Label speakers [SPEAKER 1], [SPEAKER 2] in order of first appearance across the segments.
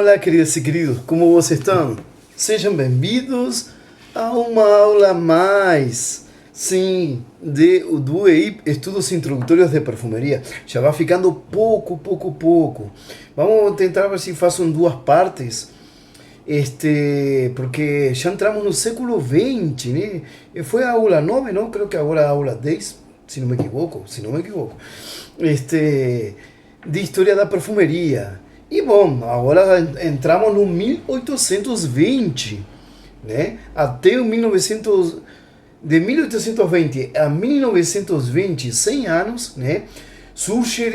[SPEAKER 1] Olá, queridas e queridos, como vocês estão? Sejam bem-vindos a uma aula mais, sim, do EIP, Estudos Introdutórios de Perfumeria. Já vai ficando pouco. Vamos tentar ver se faço em duas partes, porque já entramos no século XX, né? Foi a aula 9, não? Creo que agora é a aula 10, se não me equivoco, de História da Perfumeria. E bom, agora entramos no 1820, né? Até o 1900, de 1820 a 1920, 100 anos, né? Surge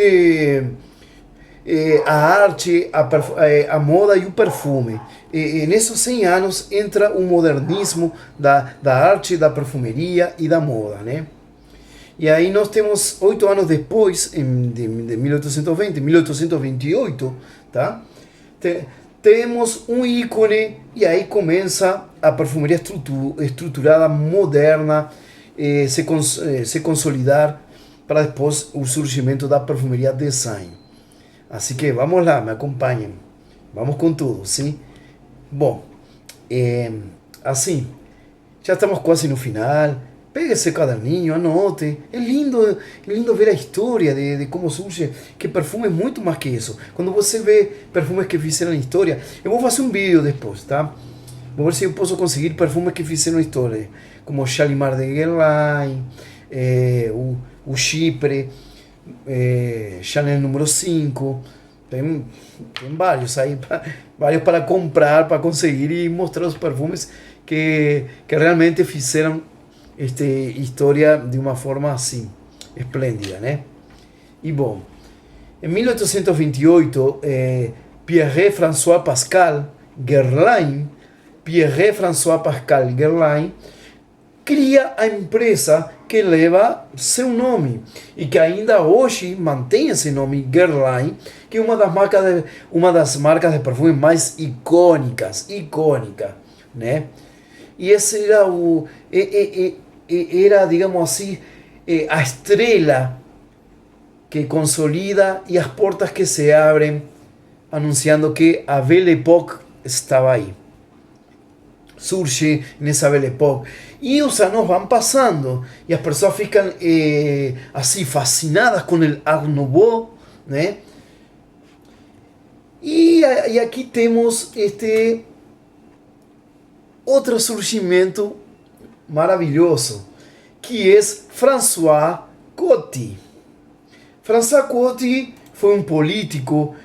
[SPEAKER 1] a arte, a moda e o perfume. E nesses 100 anos entra o modernismo da arte, da perfumeria e da moda, né? E aí nós temos 8 anos depois, de 1820, 1828, tá? Temos um ícone e aí começa a perfumeria estruturada, moderna, se consolidar para depois o surgimento da perfumeria design. Assim que vamos lá, me acompanhem. Vamos com tudo, sim? Bom, assim, já estamos quase no final. Pegue esse caderninho, anote. É lindo ver a história de como surge, que perfume é muito mais que isso. Quando você vê perfumes que fizeram história, eu vou fazer um vídeo depois, tá? Vou ver se eu posso conseguir perfumes que fizeram história, como Shalimar de Guerlain, o Chypre, Chanel número 5. Tem vários aí, vários para comprar, para conseguir e mostrar os perfumes que realmente fizeram história de uma forma assim, esplêndida, né? E bom, em 1828, Pierre-François Pascal Guerlain, cria a empresa que leva seu nome e que ainda hoje mantém esse nome, Guerlain, que é uma das marcas de perfume mais icônicas, né? E esse era digamos assim, a estrela que consolida e as portas que se abrem, anunciando que a Belle Époque estava aí. Surge nessa Belle Époque. E os anos vão passando e as pessoas ficam assim fascinadas com o Art Nouveau, né? E aqui temos outro surgimento maravilhoso, que é François Coty. François Coty foi um político,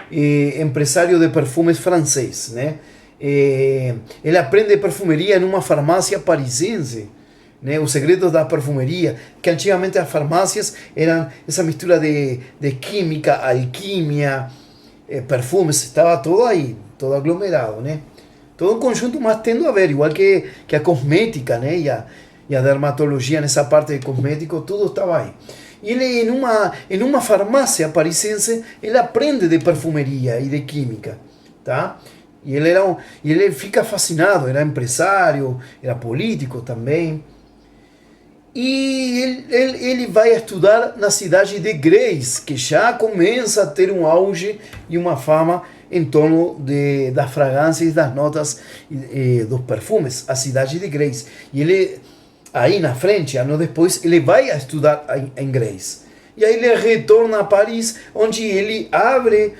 [SPEAKER 1] empresário de perfumes francês, né? Ele aprende perfumeria em uma farmácia parisiense, né? Os segredos da perfumeria, que antigamente as farmácias eram essa mistura de química, alquimia, perfumes, estava todo aí, todo aglomerado, né? Todo um conjunto, mas tendo a ver, igual que a cosmética, né? E a dermatologia nessa parte de cosmético, tudo estava aí. E ele, em uma farmácia parisiense, ele aprende de perfumeria e de química, tá? E ele fica fascinado, era empresário, era político também. E ele vai estudar na cidade de Grasse, que já começa a ter um auge e uma fama em torno das fragrâncias e das notas dos perfumes, a cidade de Grasse. E ele, aí na frente, anos depois, ele vai a estudar em Grasse. E aí ele retorna a Paris, onde ele abre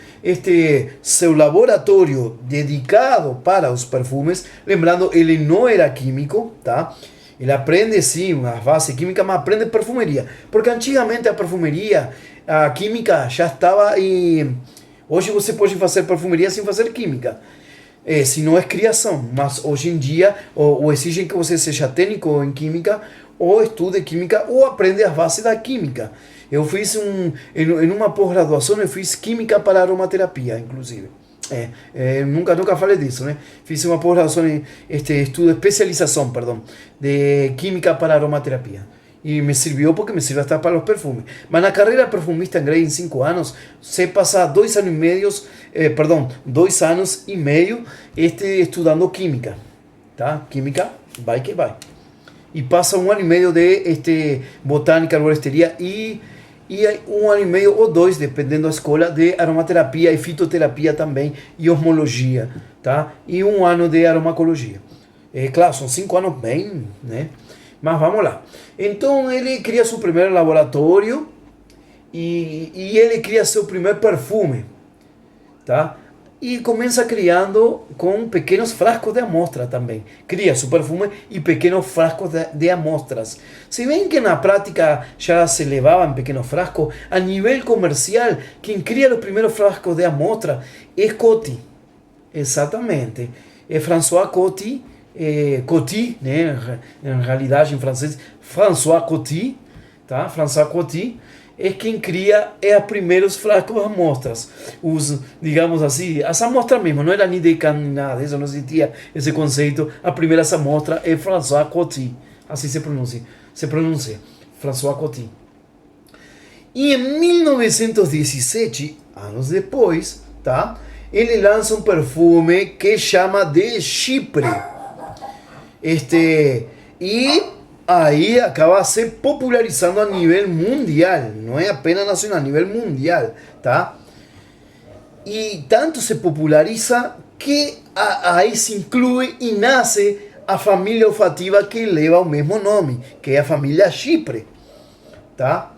[SPEAKER 1] seu laboratório dedicado para os perfumes. Lembrando, ele não era químico, tá? Ele aprende sim uma base química, mas aprende perfumeria. Porque antigamente a perfumeria, a química já estava aí. Hoje você pode fazer perfumeria sem fazer química, se não é criação. Mas hoje em dia, ou exigem que você seja técnico em química, ou estude química, ou aprende as bases da química. Eu fiz em uma pós-graduação, eu fiz química para aromaterapia, inclusive. Nunca falei disso, né? Fiz uma pós-graduação, especialização, de química para aromaterapia. E me serviu porque me sirve hasta para os perfumes. Mas na carreira perfumista em Grasse, em 5 anos, você passa 2 anos e meio estudando química, tá? Química, vai que vai. E passa 1 ano e meio de botânica, arboristeria e e um ano e meio ou dois, dependendo da escola, de aromaterapia e fitoterapia também, e osmologia, tá? E um ano de aromacologia. Claro, são 5 anos bem, né? Mas vamos lá. Então ele cria seu primeiro laboratório e ele cria seu primeiro perfume, tá? E começa criando com pequenos frascos de amostra também. Cria seu perfume e pequenos frascos de amostras. Se bem que na prática já se levava em pequenos frascos, a nível comercial, quem cria os primeiros frascos de amostra é Coty. Exatamente. É François Coty, Coty, né? Em realidade em francês, François Coty, tá? François Coty é quem cria os primeiros frascos de amostras. Digamos assim, as amostras mesmo, não era nem de cana nem nada, isso não existia esse conceito. A primeira amostra é François Coty, assim se pronuncia, François Coty. E em 1917, anos depois, tá? Ele lança um perfume que chama de Chipre. E aí acaba se popularizando a nível mundial, não é apenas nacional, a nível mundial, tá? E tanto se populariza que aí se inclui e nasce a família olfativa que leva o mesmo nome, que é a família Chipre, tá?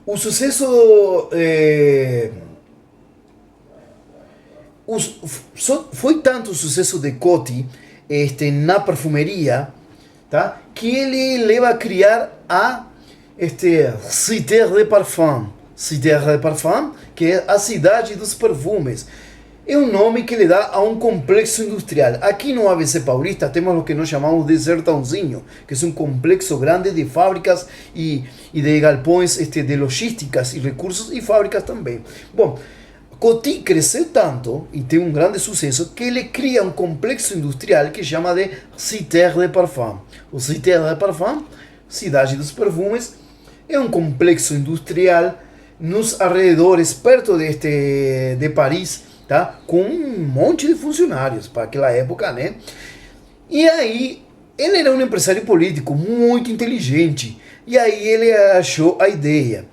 [SPEAKER 1] O sucesso foi tanto o sucesso de Coty na perfumeria, tá? Que ele leva a criar a Cité de Parfum. Cité de Parfum, que é a cidade dos perfumes. É um nome que ele dá a um complexo industrial. Aqui no ABC Paulista temos o que nós chamamos de Sertãozinho, que é um complexo grande de fábricas e de galpões de logísticas e recursos e fábricas também. Bom, Coty cresceu tanto e tem um grande sucesso que ele cria um complexo industrial que chama de Cité de Parfum. O Cité de Parfum, cidade dos perfumes, é um complexo industrial nos arredores, perto de Paris, tá? Com um monte de funcionários para aquela época, né? E aí, ele era um empresário político muito inteligente. E aí ele achou a ideia.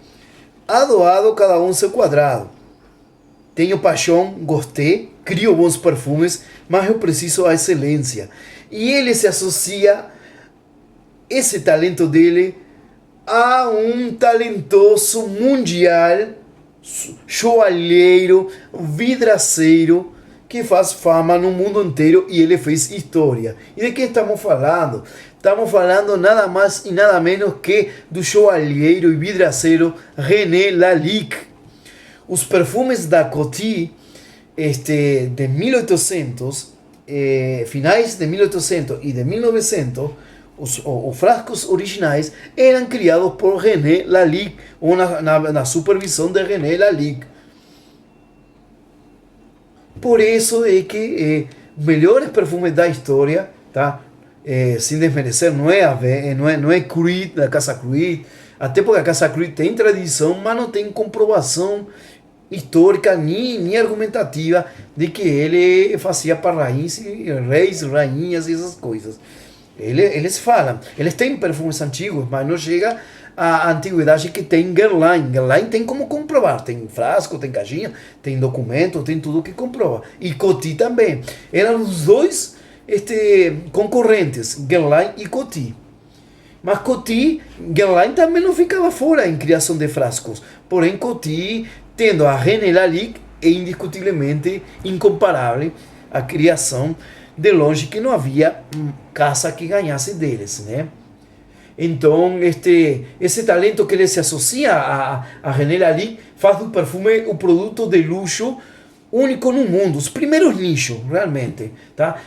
[SPEAKER 1] Adoado cada um seu quadrado. Tenho paixão, gostei, crio bons perfumes, mas eu preciso a excelência. E ele se associa esse talento dele a um talentoso mundial, joalheiro, vidraceiro, que faz fama no mundo inteiro e ele fez história. E de que estamos falando? Estamos falando nada mais e nada menos que do joalheiro e vidraceiro René Lalique. Os perfumes da Coty de 1800, finais de 1800 e de 1900, os frascos originais eram criados por René Lalique, ou na supervisão de René Lalique. Por isso é que os melhores perfumes da história, tá? Sem desmerecer, não é Creed, da Casa Creed, até porque a Casa Creed tem tradição, mas não tem comprovação histórica nem argumentativa de que ele fazia para reis, rainhas e essas coisas. Eles falam, eles têm perfumes antigos, mas não chega à antiguidade que tem Guerlain. Guerlain tem como comprovar, tem frasco, tem caixinha, tem documento, tem tudo que comprova. E Coty também. Eram os dois concorrentes, Guerlain e Coty. Mas Coty, Guerlain também não ficava fora em criação de frascos. Porém, Coty, tendo a René Lalique, é indiscutivelmente incomparável a criação. De longe que não havia casa que ganhasse deles, né? Então, esse talento que ele se associa a René Lalique faz do perfume o produto de luxo único no mundo, os primeiros nichos, realmente, tá?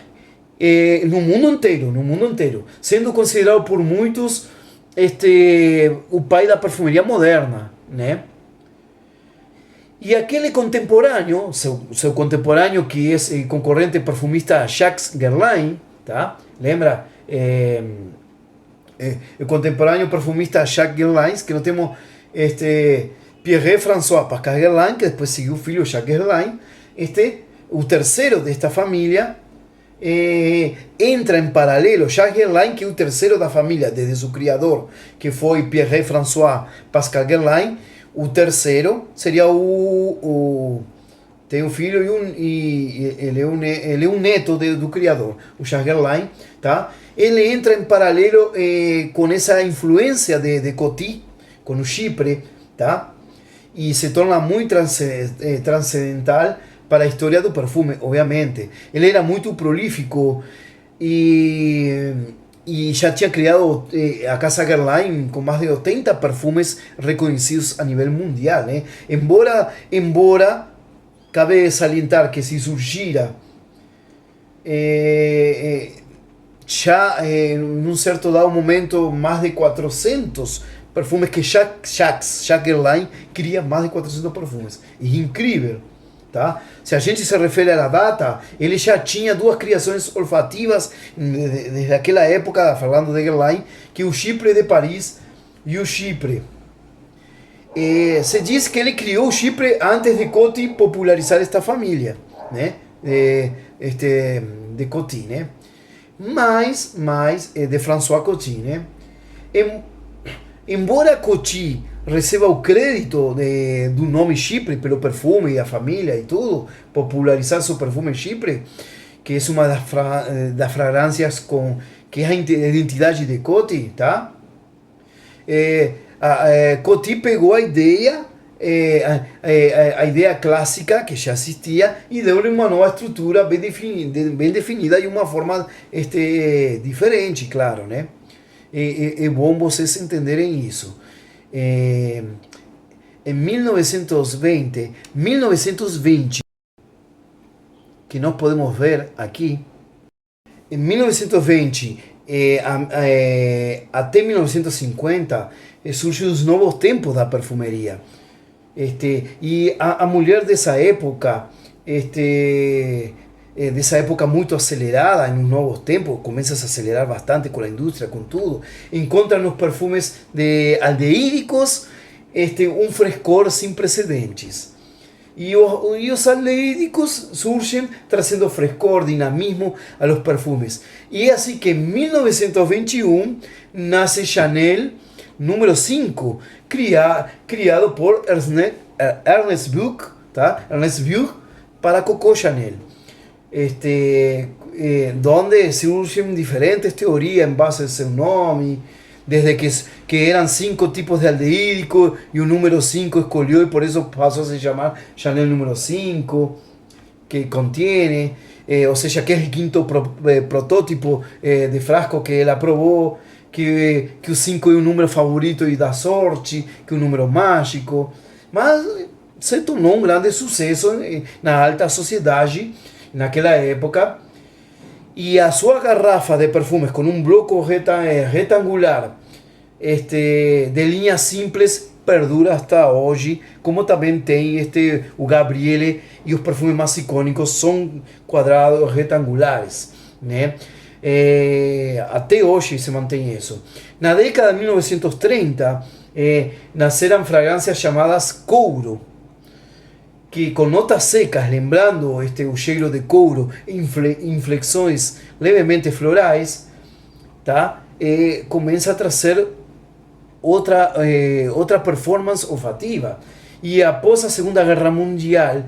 [SPEAKER 1] No mundo inteiro, sendo considerado por muitos o pai da perfumaria moderna, né? E aquele contemporâneo, seu contemporâneo, que é concorrente perfumista Jacques Guerlain, tá? Lembra? O contemporâneo perfumista Jacques Guerlain, que nós temos Pierre-François Pascal Guerlain, que depois seguiu o filho Jacques Guerlain. O terceiro desta família entra em paralelo. Jacques Guerlain, que é o terceiro da família, desde seu criador, que foi Pierre-François Pascal Guerlain. O terceiro seria tem um filho e ele é um neto do criador, o Jagerlain, tá? Ele entra em paralelo com essa influência de Coty, com o Chipre, tá? E se torna muito transcendental para a história do perfume, obviamente. Ele era muito prolífico e já tinha criado a Casa Guerlain com mais de 80 perfumes reconhecidos a nível mundial, né? Embora cabe salientar que se surgira já em um certo dado momento mais de 400 perfumes que Jacques Guerlain cria mais de 400 perfumes. É incrível, tá? Se a gente se refere à data, ele já tinha duas criações olfativas desde aquela época, falando de Guerlain, que o Chipre de Paris e o Chipre. Se diz que ele criou o Chipre antes de Coty popularizar esta família, né? De Coty, né? Mas de François Coty, né? Embora Coty receba o crédito do nome Chipre pelo perfume e a família e tudo, popularizar seu perfume Chipre, que é uma das fragrâncias que é a identidade de Coty, tá? Coty pegou a ideia, a ideia clássica que já existia e deu-lhe uma nova estrutura bem definida e uma forma diferente, claro, né? É bom vocês entenderem isso. Em 1920, que nós podemos ver aqui, em 1920 até 1950, surgem os novos tempos da perfumeria. E a mulher dessa época, dessa época muito acelerada, em uns novos tempos, começa a se acelerar bastante com a indústria, com tudo, encontra nos perfumes aldeídicos um frescor sem precedentes. E os aldeídicos surgem trazendo frescor, dinamismo a los perfumes. E é assim que em 1921 nasce Chanel número 5, criado por Ernest Buch, tá? Ernest Buch para Coco Chanel. Donde surgen diferentes teorías en base a seu nome, desde que eran 5 tipos de aldeídico y un número 5 escolhió y por eso pasó a se llamar Chanel número 5, que contiene, o sea, que es el quinto protótipo de frasco que él aprobó, que o 5 é o número favorito e da sorte, que é um número mágico, mas se tornou um grande sucesso na alta sociedade naquela época, e a sua garrafa de perfumes com um bloco retangular de linhas simples perdura hasta hoje, como também tem o Gabriele, e os perfumes mais icônicos são quadrados retangulares, né? Até hoje se mantém isso. Na década de 1930 nasceram fragrâncias chamadas couro, que com notas secas, lembrando o cheiro de couro, inflexões levemente florais, tá? Começa a trazer outra performance olfativa. E após a Segunda Guerra Mundial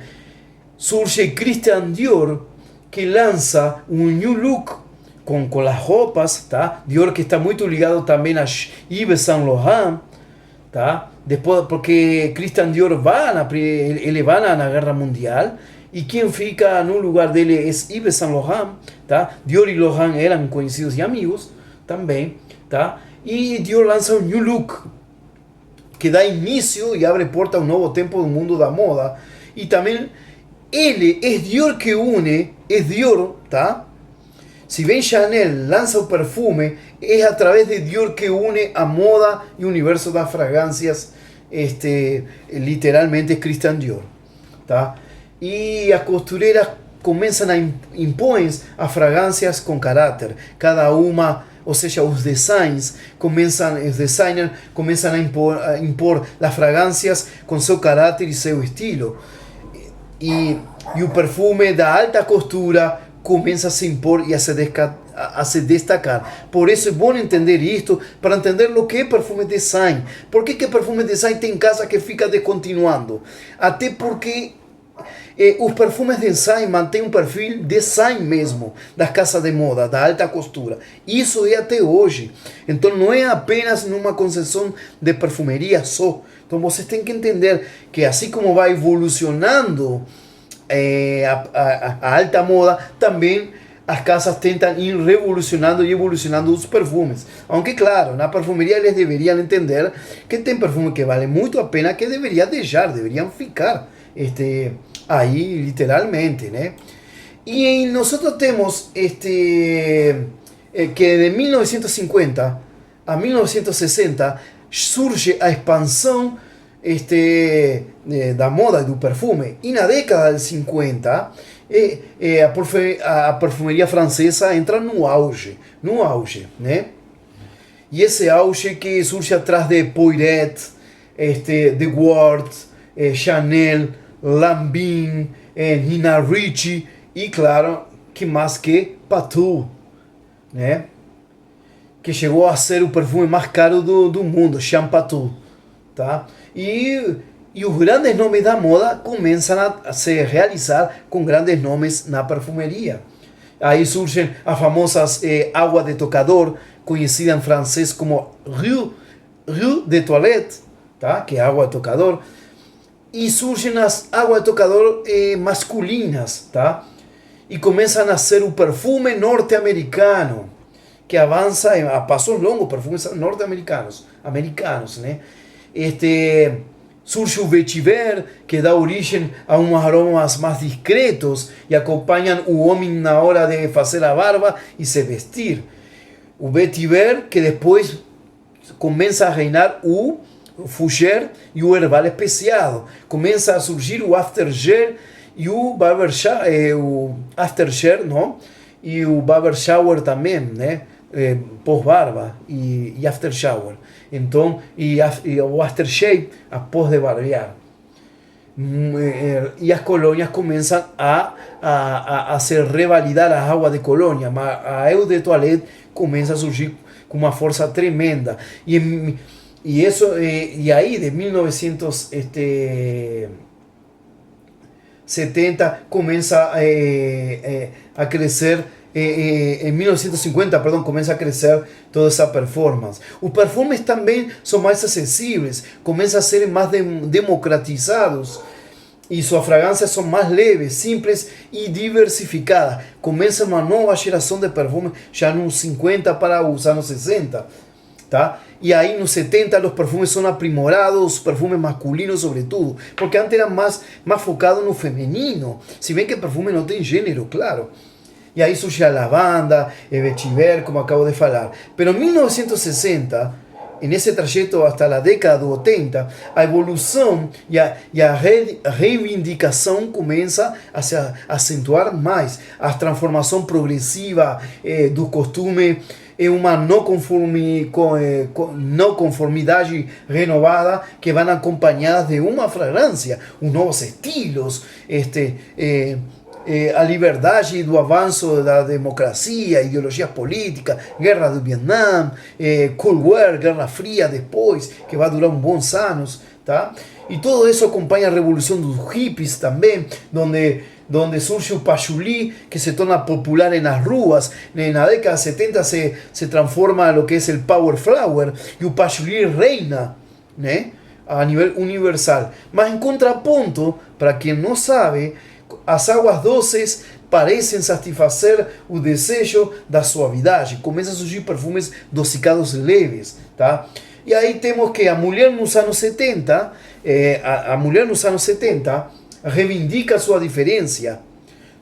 [SPEAKER 1] surge Christian Dior, que lança um new look com as roupas, tá? Dior, que está muito ligado também a Yves Saint Laurent, tá? Depois, porque Christian Dior ele vai na Guerra Mundial e quem fica no lugar dele é Yves Saint Laurent, tá? Dior e Laurent eram conhecidos e amigos também, tá? E Dior lança um new look que dá início e abre porta a um novo tempo do mundo da moda. E também ele é Dior que une, é Dior, tá? Si bien Chanel lanza un perfume, es a través de Dior que une a moda y universo das fragancias, literalmente Christian Dior, tá? Y as costureras começam a impor as fragrâncias com caráter, cada uma, ou seja, os designers começam a impor as fragrâncias com seu caráter e seu estilo. E o perfume da alta costura começa a se impor e a se destacar. Por isso é bom entender isto, para entender o que é perfume design. Por que perfume design tem casa que fica descontinuando? Até porque os perfumes design mantêm um perfil design mesmo, das casas de moda, da alta costura. Isso é até hoje. Então não é apenas numa concessão de perfumeria só. Então vocês têm que entender que assim como vai evolucionando a alta moda, também as casas tentam ir revolucionando e evolucionando os perfumes. Aunque, claro, na perfumeria eles deveriam entender que tem perfume que vale muito a pena, que deveriam ficar aí literalmente, né? E nós temos que de 1950 a 1960 surge a expansão da moda do perfume. E na década de 50 a perfumeria francesa entra no auge, né? E esse auge que surge atrás de Poiret, de Ward, Chanel, Lanvin, Nina Ricci e, claro, que mais que Patou, né? Que chegou a ser o perfume mais caro do mundo, Jean Patou, tá? E os grandes nomes da moda começam a se realizar com grandes nomes na perfumeria. Aí surgem as famosas água de tocador, conhecida em francês como Rue de Toilette, tá? Que é água de tocador. E surgem as águas de tocador masculinas, tá? E começa a nascer o perfume norte-americano, que avança a passos longos, perfumes norte-americanos, né? Surge o vetiver, que dá origem a uns aromas mais discretos e acompanham o homem na hora de fazer a barba e se vestir. O vetiver, que depois começa a reinar o fougère e o herbal especiado. Começa a surgir o aftershave e o aftershave, não? E o barber shower também, né? Pós-barba e after shower. Então, e o aftershave após de barbear. E as colônias começam a se revalidar a água de colônia, mas a eau de toilette começa a surgir com uma força tremenda. E aí, de 1970, começa a crescer. Em 1950, começa a crescer toda essa performance. Os perfumes também são mais acessíveis, começam a ser mais democratizados e suas fragrâncias são mais leves, simples e diversificadas. Começa uma nova geração de perfumes já nos 50 para os anos 60. Tá? E aí nos 70 os perfumes são aprimorados, os perfumes masculinos sobretudo, porque antes era mais focado no feminino, se bem que o perfume não tem gênero, claro. E aí surge a lavanda, el vetiver, como acabo de falar. Pero en 1960, en ese trajeto hasta la década de 80, a evolução e a reivindicação começa a se acentuar mais. A transformação progressiva do costume é uma não conformidade renovada que vão acompanhadas de uma fragrância, os novos estilos, a liberdade do avanço da democracia, ideologias políticas, guerra do Vietnã, Cold War, Guerra Fria depois, que vai durar bons anos, tá? E tudo isso acompanha a revolução dos hippies também, donde surge o patchouli, que se torna popular nas ruas. Na década de 70 se transforma en lo que es el power flower, e o patchouli reina, né? A nível universal. Mas em contraponto, para quem não sabe, as águas doces parecem satisfazer o desejo da suavidade. Começam a surgir perfumes dosificados leves, tá? E aí temos que a mulher nos anos 70, reivindica sua diferença,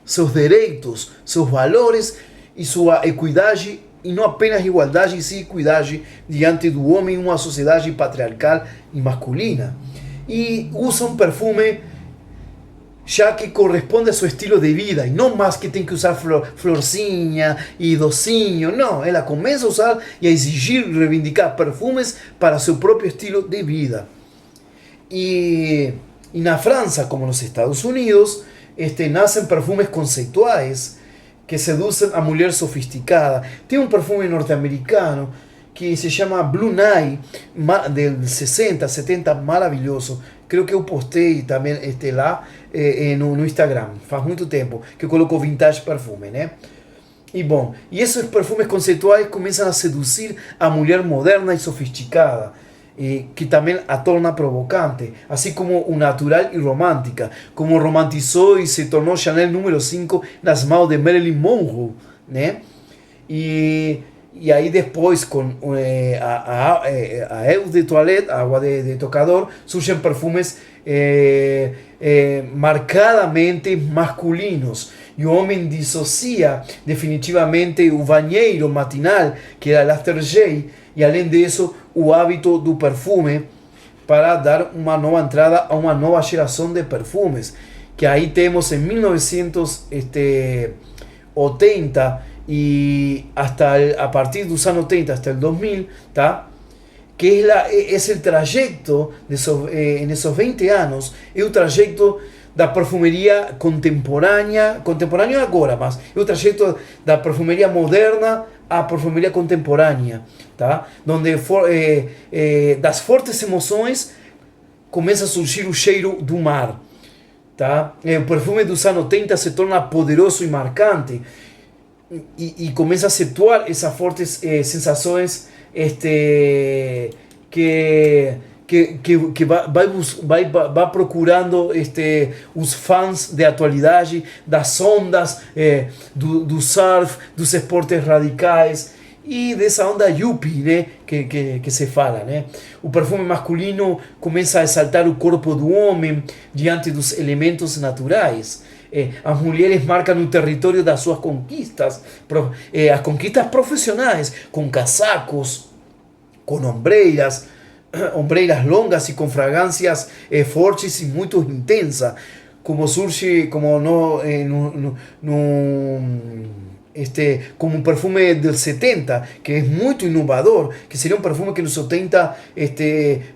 [SPEAKER 1] seus direitos, seus valores e sua equidade, e não apenas igualdade, e sim equidade diante do homem em uma sociedade patriarcal e masculina. E usa um perfume já que corresponde a seu estilo de vida, e não mais que tem que usar florzinha e docinho. Não, ela começa a usar e a exigir, reivindicar perfumes para seu próprio estilo de vida. E na França, como nos Estados Unidos, nacen perfumes conceituais que seducen a mulher sofisticada. Tem um perfume norte-americano que se chama Blue Night, del 60, 70, maravilhoso. Creo que eu postei também lá no Instagram, faz muito tempo, que eu coloco vintage perfume, né? E bom, e esses perfumes conceituais começam a seduzir a mulher moderna e sofisticada, que também a torna provocante, assim como o natural e romântica, como romantizou e se tornou Chanel número 5 nas mãos de Marilyn Monroe, né? E aí depois, com a eau de toilette, a água de tocador, surgem perfumes marcadamente masculinos. E o homem dissocia definitivamente o banheiro matinal, que era o aftershave, e além disso, o hábito do perfume, para dar uma nova entrada a uma nova geração de perfumes, que aí temos em 1980 y hasta a partir dos anos 80 hasta el 2000, ¿tá? Que es el trayecto de en esos 20 anos, é o trayecto da perfumeria contemporânea agora, mas é o trayecto da perfumeria moderna à perfumeria contemporânea, tá? Donde das fortes emoções começa a surgir o cheiro do mar, tá? O perfume dos anos 80 se torna poderoso e marcante, y comienza a acentuar esas fuertes sensaciones que va procurando os fãs de atualidade, das ondas do surf, dos esportes radicais e dessa onda yuppie, né, que se fala, né? O perfume masculino começa a exaltar o corpo do homem diante dos elementos naturais. As mulheres marcam o território das suas conquistas, as conquistas profissionais, com casacos, com ombreiras longas e com fragrâncias fortes e muito intensas, como surge como como um perfume del 70, que é muito inovador, que seria um perfume que nos 70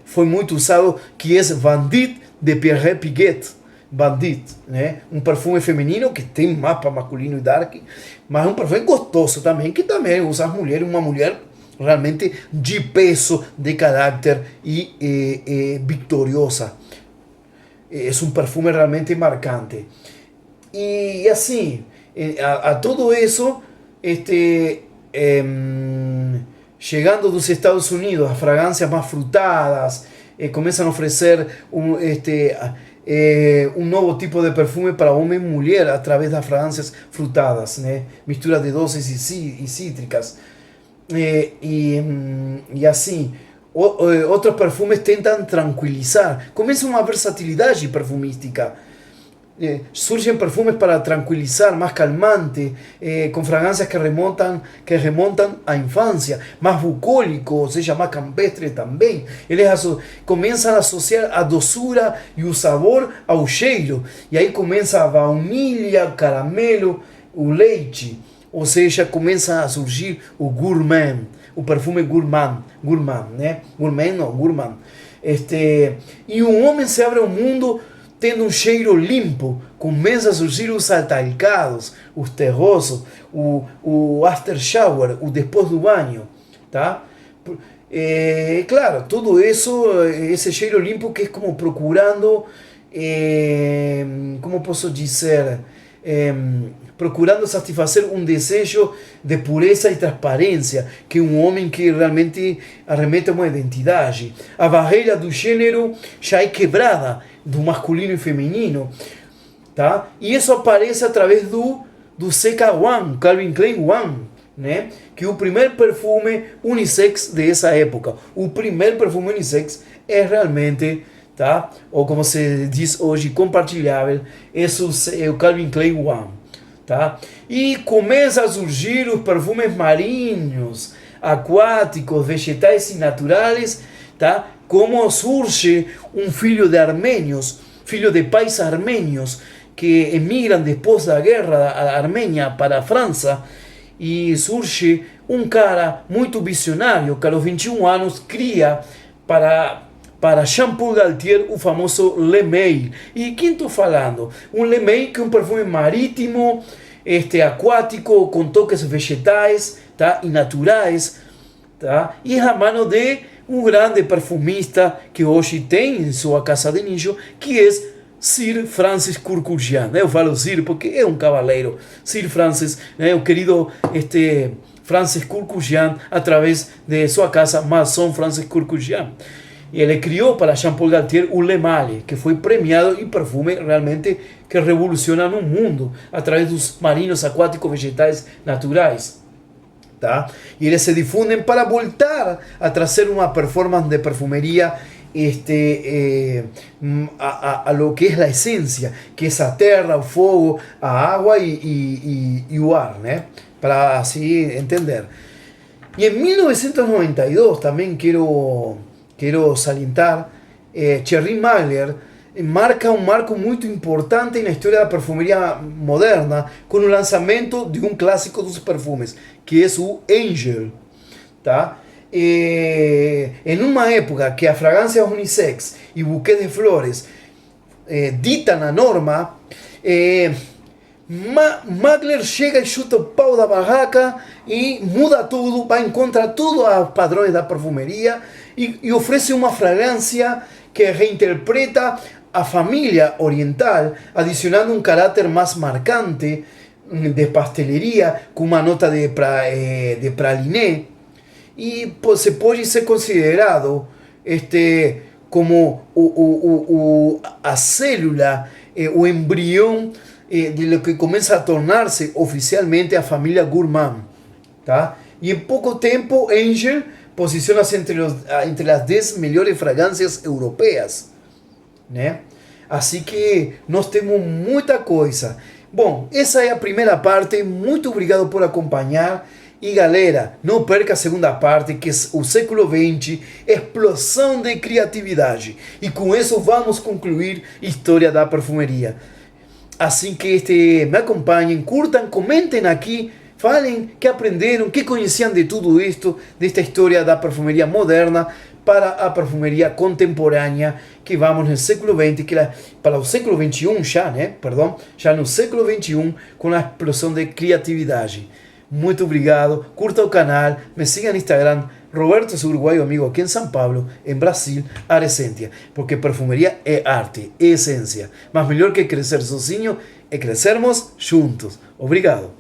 [SPEAKER 1] foi muito usado, que é Bandit de Pierre Piguet. Bandit, né? Um perfume feminino que tem mapa masculino e dark, mas um perfume gostoso também, que também usa as mulheres, uma mulher realmente de peso, de caráter e vitoriosa. É um perfume realmente marcante. E assim, a todo isso, chegando dos Estados Unidos, as fragrâncias mais frutadas começam a oferecer um novo tipo de perfume para homem e mulher através das fragrâncias frutadas, né? Mistura de doces e cítricas. E assim, outros perfumes tentam tranquilizar. Começa uma versatilidade perfumística. Surgem perfumes para tranquilizar, más calmante, con fragancias que remontan a infância, más bucólico, ou seja, más campestre também. Eles começam a associar a doçura e o sabor ao cheiro. E aí começa a baunilha, caramelo, o leite. Ou seja, começa a surgir o gourmand, o perfume gourmand, né? Gourmand não, gourmand. E um homem se abre ao mundo tendo um cheiro limpo, começa a surgir os atalcados, os terrosos, o after shower, o depois do banho, tá? Claro, tudo isso, esse cheiro limpo que é como procurando, como posso dizer, procurando satisfazer um desejo de pureza e transparência, que um homem que realmente arremete a uma identidade. A barreira do gênero já é quebrada, do masculino e feminino, tá? E isso aparece através do CK1, Calvin Klein One, né? Que é o primeiro perfume unissex dessa época. O primeiro perfume unissex é realmente, tá? Ou como se diz hoje, compartilhável, é o Calvin Klein One, tá? E começa a surgir os perfumes marinhos, aquáticos, vegetais e naturais, tá? Como surge um filho de armênios, filho de pais armênios, que emigram depois da guerra da Armênia para a França, e surge um cara muito visionário, que aos 21 anos cria para Jean-Paul Gaultier o famoso Le May. E quem estou falando? Um Le May que é um perfume marítimo, acuático com toques vegetais, tá? E naturais, tá? E é a mão de um grande perfumista que hoje tem em sua casa de nicho, que é Sir Francis Kurkdjian. Eu falo Sir porque é um cavaleiro. Sir Francis, né? O querido Francis Kurkdjian, através de sua casa Maison Francis Kurkdjian. E ele criou para Jean-Paul Gaultier o Le Male, que foi premiado em perfume realmente que revoluciona no mundo, através dos marinhos aquáticos vegetais naturais. Tá? E eles se difundem para voltar a trazer uma performance de perfumeria a lo que es la esencia, que es a terra, o fogo, a agua y o ar, né? Para así entender. Y en 1992 también quiero salientar, Thierry Mugler marca un marco muy importante en la historia de la perfumería moderna con el lanzamiento de un clásico de sus perfumes, que es o Angel, tá? En una época que a fragancias unisex y buqués de flores ditan a norma, Mugler llega y chuta o pau da barraca y muda tudo, va en contra de todos los padrões da perfumería y ofrece una fragancia que reinterpreta a familia oriental, adicionando un carácter más marcante de pastelería con una nota de praliné. Y pues, se puede ser considerado como a célula o embrión de lo que comienza a tornarse oficialmente a familia Gourmand, ¿tá? Y en poco tiempo Angel posiciona-se entre las 10 mejores fragancias europeas, né? Así que nós temos muita coisa. Bom, essa é a primeira parte. Muito obrigado por acompanhar. E galera, não perca a segunda parte, que é o século XX, explosão de criatividade. E com isso vamos concluir a história da perfumeria. Assim que me acompanhem, curtam, comentem aqui, falem que aprenderam, que conheciam de tudo isto, desta história da perfumeria moderna para a perfumeria contemporânea, que vamos no século XX, para o século XXI já, né? Perdão, já no século XXI, com a explosão de criatividade. Muito obrigado, curta o canal, me siga no Instagram, Roberto es uruguayo amigo aquí en São Paulo, en Brasil, Aresentia, porque perfumería é arte, é essência, mas melhor que crescer sozinho é crescermos juntos. Obrigado.